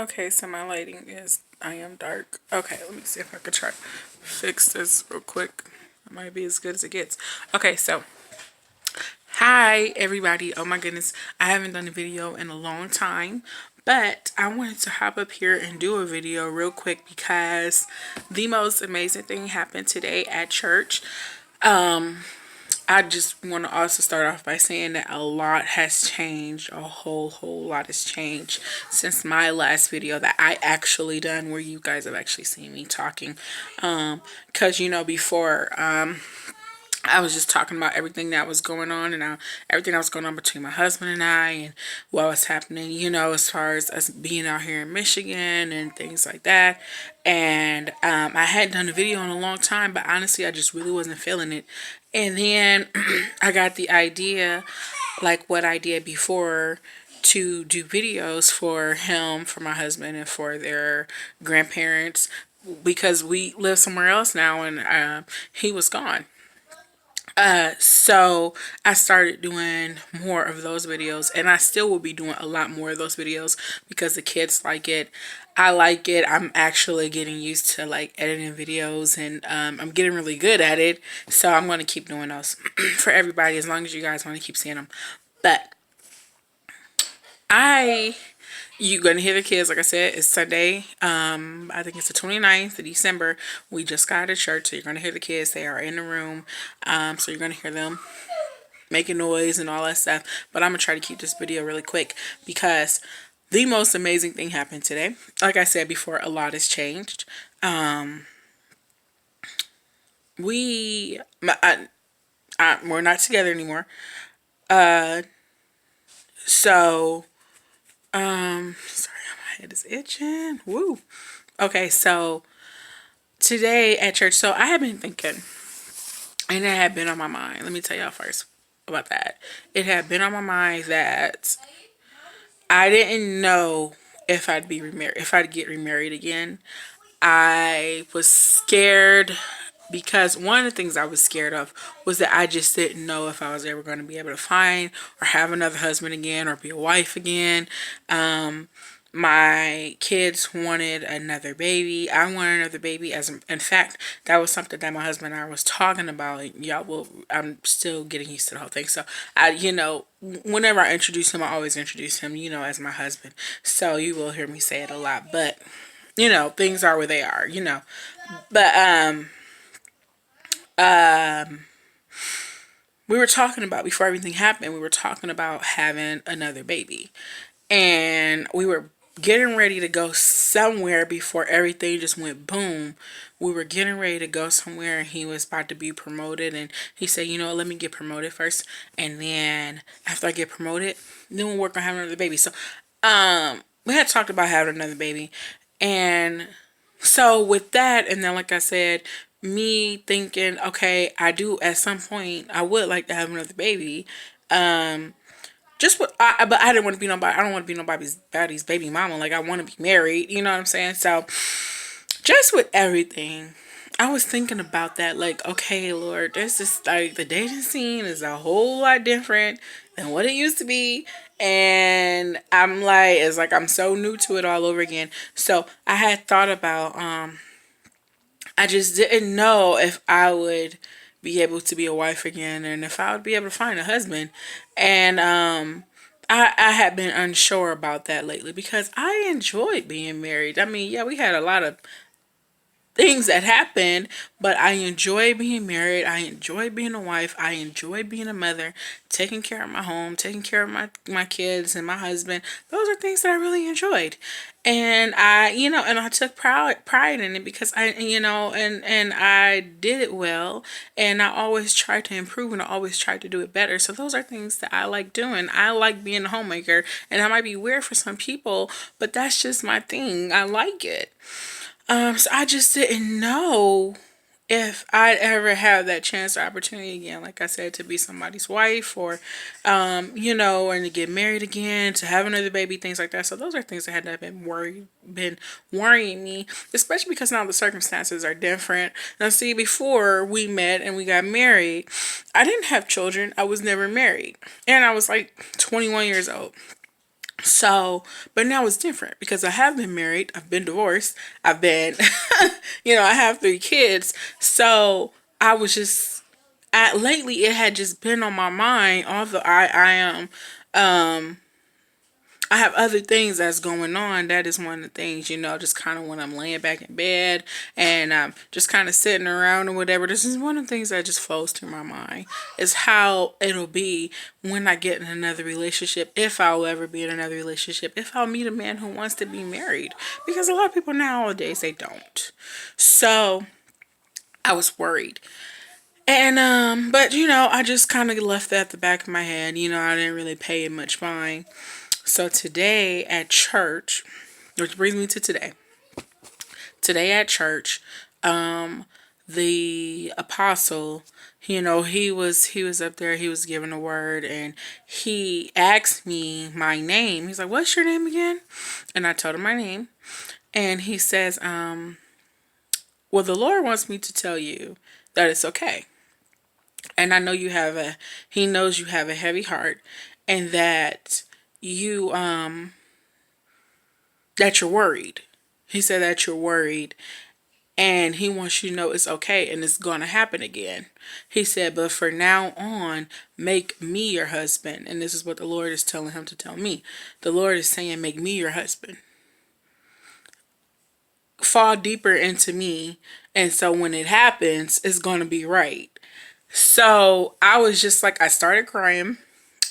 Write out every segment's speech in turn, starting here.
Okay, so my lighting is, I am dark. Okay, let me see if I could try fix this real quick. It might be as good as it gets. Okay, so hi everybody. Oh my goodness, I haven't done a video in a long time, but I wanted to hop up here and do a video real quick because the most amazing thing happened today at church. I just want to also start off by saying that a lot has changed. A whole lot has changed since my last video that I actually done, where you guys have actually seen me talking. Cause before, I was just talking about everything that was going on and everything that was going on between my husband and I and what was happening, as far as us being out here in Michigan and things like that. And I hadn't done a video in a long time, but honestly, I just really wasn't feeling it. And then I got the idea, like what I did before, to do videos for him, for my husband, and for their grandparents because we live somewhere else now and he was gone. So I started doing more of those videos, and I still will be doing a lot more of those videos because the kids like it. I like it. I'm actually getting used to like editing videos, and I'm getting really good at it. So I'm going to keep doing those for everybody as long as you guys want to keep seeing them. But I you're gonna hear the kids, like I said, it's Sunday. I think it's the 29th of December. We just got out of church, so you're gonna hear the kids. They are in the room. So you're gonna hear them making noise and all that stuff. But I'm gonna try to keep this video really quick because the most amazing thing happened today. Like I said before, a lot has changed. We we're not together anymore. So sorry, my head is itching. Woo. Okay, so today at church, so I have been thinking, and it had been on my mind. Let me tell y'all first about that. It had been on my mind that I didn't know if I'd be remarried, if I'd get remarried again. I was scared because one of the things I was scared of was that I just didn't know if I was ever going to be able to find or have another husband again or be a wife again. My kids wanted another baby. I wanted another baby. As in fact, that was something that my husband and I was talking about. Y'all will. I'm still getting used to the whole thing. So whenever I introduce him, I always introduce him, as my husband. So you will hear me say it a lot. But things are where they are. But we were talking about before everything happened. We were talking about having another baby, and we were getting ready to go somewhere before everything just went boom. We were getting ready to go somewhere, and he was about to be promoted, and he said, let me get promoted first, and then after I get promoted, then we'll work on having another baby. So we had talked about having another baby, and so with that, and then like I said, me thinking, okay, I do at some point, I would like to have another baby. Just what but I didn't want to be nobody. I don't want to be nobody's baby mama. Like I want to be married. You know what I'm saying? So just with everything, I was thinking about that. Like, okay, Lord, this is like the dating scene is a whole lot different than what it used to be. And I'm like, it's like I'm so new to it all over again. So I had thought about I just didn't know if I would be able to be a wife again and if I would be able to find a husband. And I had been unsure about that lately because I enjoyed being married. I mean, yeah, we had a lot of things that happened, but I enjoy being married. I enjoy being a wife. I enjoy being a mother, taking care of my home, taking care of my kids and my husband. Those are things that I really enjoyed. And and I took pride in it because and I did it well, and I always tried to improve and I always tried to do it better. So those are things that I like doing. I like being a homemaker, and that might be weird for some people, but that's just my thing. I like it. So I just didn't know if I'd ever have that chance or opportunity again, like I said, to be somebody's wife or, and to get married again, to have another baby, things like that. So those are things that had been worrying me, especially because now the circumstances are different. Now, see, before we met and we got married, I didn't have children. I was never married, and I was like 21 years old. So, but now it's different because I have been married, I've been divorced, I've been, I have 3 kids. So I was just, lately it had just been on my mind. Although I am, I have other things that's going on. That is one of the things, just kind of when I'm laying back in bed and I'm just kind of sitting around or whatever. This is one of the things that just flows through my mind is how it'll be when I get in another relationship, if I'll ever be in another relationship, if I'll meet a man who wants to be married. Because a lot of people nowadays, they don't. So I was worried. And but I just kind of left that at the back of my head. I didn't really pay it much mind. So today at church, which brings me to today. Today at church, the apostle, he was up there, he was giving a word, and he asked me my name. He's like, "What's your name again?" And I told him my name, and he says, "Well, the Lord wants me to tell you that it's okay, and I know he knows you have a heavy heart, and that you that you're worried." He said that you're worried and he wants you to know it's okay and it's going to happen again. He said, "But for now on, make me your husband." And this is what the Lord is telling him to tell me. The Lord is saying, "Make me your husband. Fall deeper into me. And so when it happens, it's going to be right." So I was just like, I started crying.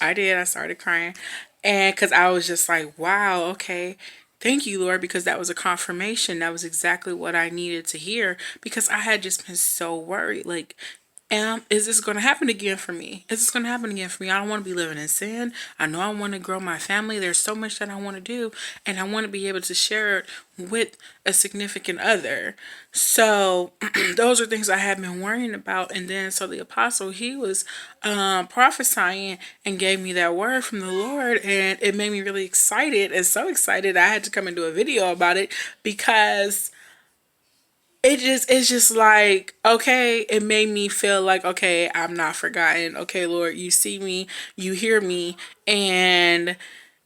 I did. I started crying. And because I was just like, wow, okay. Thank you, Lord, because that was a confirmation. That was exactly what I needed to hear because I had just been so worried. Like, is this going to happen again for me? Is this going to happen again for me? I don't want to be living in sin. I know I want to grow my family. There's so much that I want to do, and I want to be able to share it with a significant other. So, those are things I have been worrying about. And then, so the apostle, he was prophesying and gave me that word from the Lord, and it made me really excited. And so excited, I had to come and do a video about it because it's just like, okay, it made me feel like, okay, I'm not forgotten. Okay, Lord, you see me, you hear me, and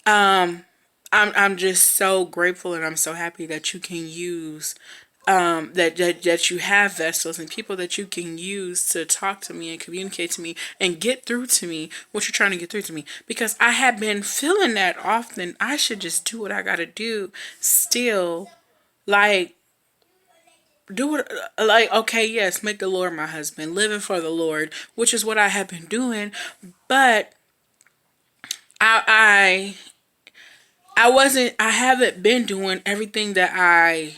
I'm just so grateful and I'm so happy that you can use that you have vessels and people that you can use to talk to me and communicate to me and get through to me what you're trying to get through to me, because I have been feeling that often. I should just do what I gotta do still, like, do it, like, okay, yes, make the Lord my husband, living for the Lord, which is what I have been doing. But I I haven't been doing everything that I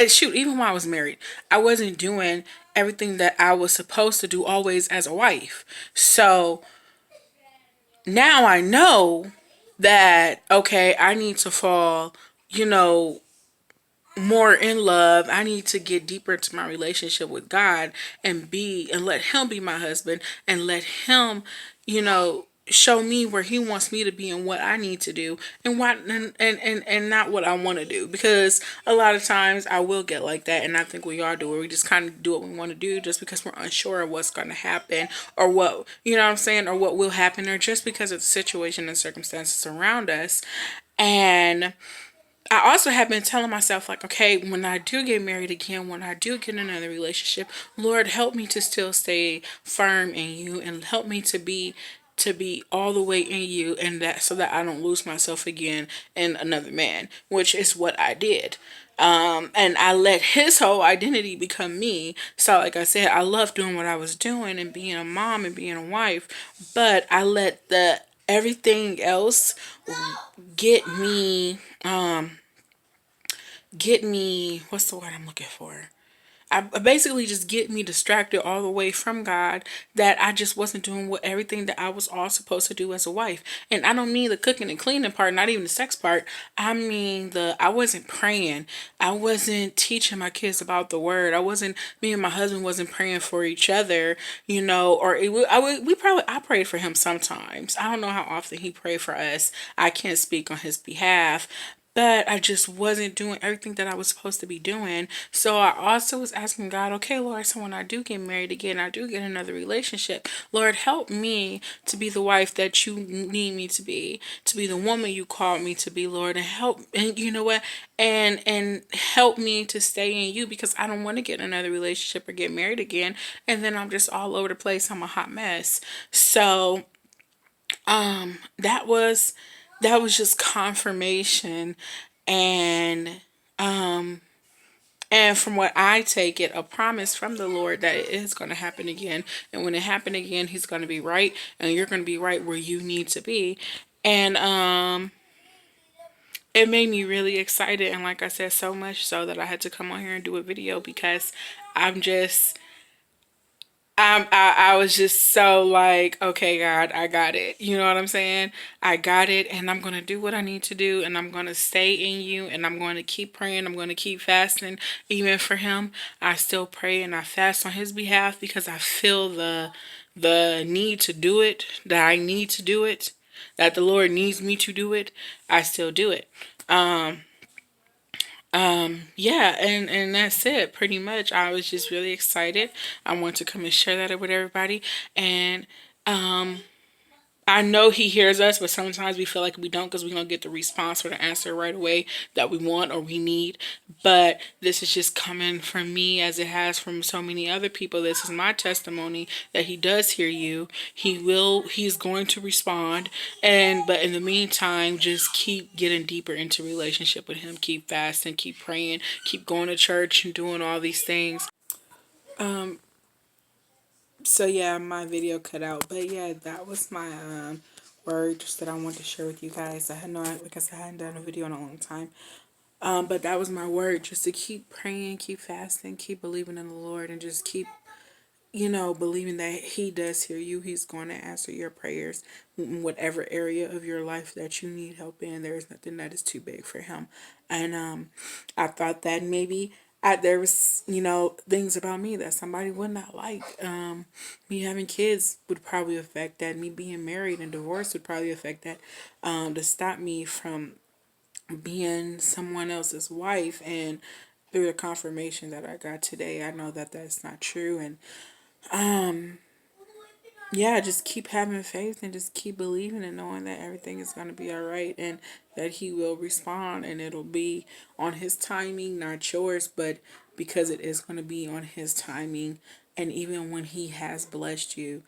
shoot, even when I was married, I wasn't doing everything that I was supposed to do always as a wife. So now I know that, okay, I need to fall, you know, more in love. I need to get deeper into my relationship with God and let him be my husband and let him, show me where he wants me to be and what I need to do and what and not what I want to do, because a lot of times I will get like that, and I think we all do, where we just kind of do what we want to do just because we're unsure of what's going to happen or what, you know what I'm saying, or what will happen, or just because of the situation and circumstances around us. And I also have been telling myself, like, okay, when I do get married again, when I do get in another relationship, Lord, help me to still stay firm in you and help me to be all the way in you, and that so that I don't lose myself again in another man, which is what I did. And I let his whole identity become me. So like I said, I love doing what I was doing and being a mom and being a wife, but I let the everything else get me what's the word I'm looking for? I basically just get me distracted all the way from God, that I just wasn't doing what everything that I was all supposed to do as a wife. And I don't mean the cooking and cleaning part, not even the sex part. I mean I wasn't praying. I wasn't teaching my kids about the word. Me and my husband wasn't praying for each other, or I prayed for him sometimes. I don't know how often he prayed for us. I can't speak on his behalf, but I just wasn't doing everything that I was supposed to be doing. So I also was asking God, okay, Lord, so when I do get married again, I do get another relationship, Lord, help me to be the wife that you need me to be the woman you called me to be, Lord, and help, and you know what, and help me to stay in you, because I don't want to get another relationship or get married again, and then I'm just all over the place. I'm a hot mess. So that was just confirmation, and from what I take it, a promise from the Lord that it is going to happen again. And when it happened again, He's going to be right, and you're going to be right where you need to be. And it made me really excited, and like I said, so much so that I had to come on here and do a video, because I'm just I was just so like, okay, God, I got it. You know what I'm saying? I got it, and I'm going to do what I need to do, and I'm going to stay in you, and I'm going to keep praying. I'm going to keep fasting. Even for him, I still pray and I fast on his behalf, because I feel the need to do it, that I need to do it, that the Lord needs me to do it. I still do it. Yeah, and that's it pretty much. I was just really excited. I want to come and share that with everybody. And I know he hears us, but sometimes we feel like we don't, because we don't get the response or the answer right away that we want or we need. But this is just coming from me, as it has from so many other people. This is my testimony that he does hear you. He's going to respond. But in the meantime, just keep getting deeper into relationship with him. Keep fasting, keep praying, keep going to church and doing all these things. So yeah, my video cut out, but yeah, that was my words that I wanted to share with you guys. I had no, like I said, I hadn't done a video in a long time. But that was my word, just to keep praying, keep fasting, keep believing in the Lord, and just keep, believing that he does hear you. He's going to answer your prayers in whatever area of your life that you need help in. There is nothing that is too big for him. And I thought that maybe there was, things about me that somebody would not like. Me having kids would probably affect that. Me being married and divorced would probably affect that. To stop me from being someone else's wife. And through the confirmation that I got today, I know that that's not true. And yeah, just keep having faith and just keep believing and knowing that everything is going to be all right, and that he will respond, and it'll be on his timing, not yours, but because it is going to be on his timing. And even when he has blessed you,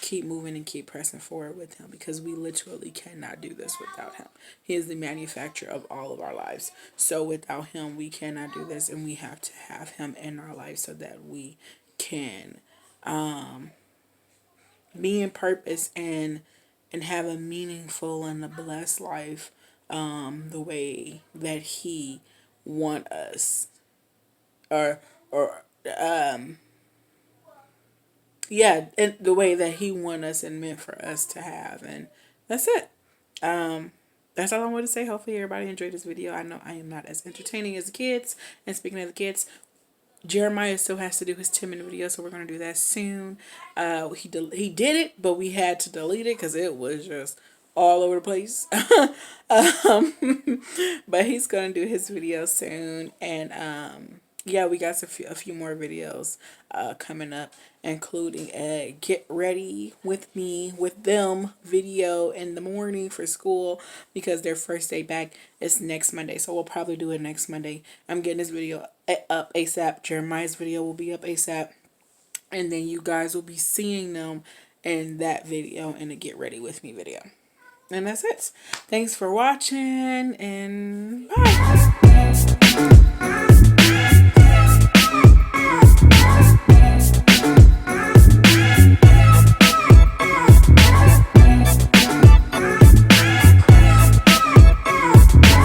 keep moving and keep pressing forward with him, because we literally cannot do this without him. He is the manufacturer of all of our lives. So without him, we cannot do this, and we have to have him in our life so that we can be in purpose and have a meaningful and a blessed life, the way that he want us, or yeah, in the way that he want us and meant for us to have. And that's it. That's all I want to say. Hopefully everybody enjoyed this video. I know I am not as entertaining as the kids. And speaking of the kids, Jeremiah still has to do his 10-minute video, so we're going to do that soon. He did it, but we had to delete it because it was just all over the place. But he's going to do his video soon. And yeah, we got a few more videos coming up, including a get ready with me with them video in the morning for school, because their first day back is next Monday. So we'll probably do it next Monday. I'm getting this video up ASAP. Jeremiah's video will be up ASAP. And then you guys will be seeing them in that video, in the get ready with me video. And that's it. Thanks for watching, and bye.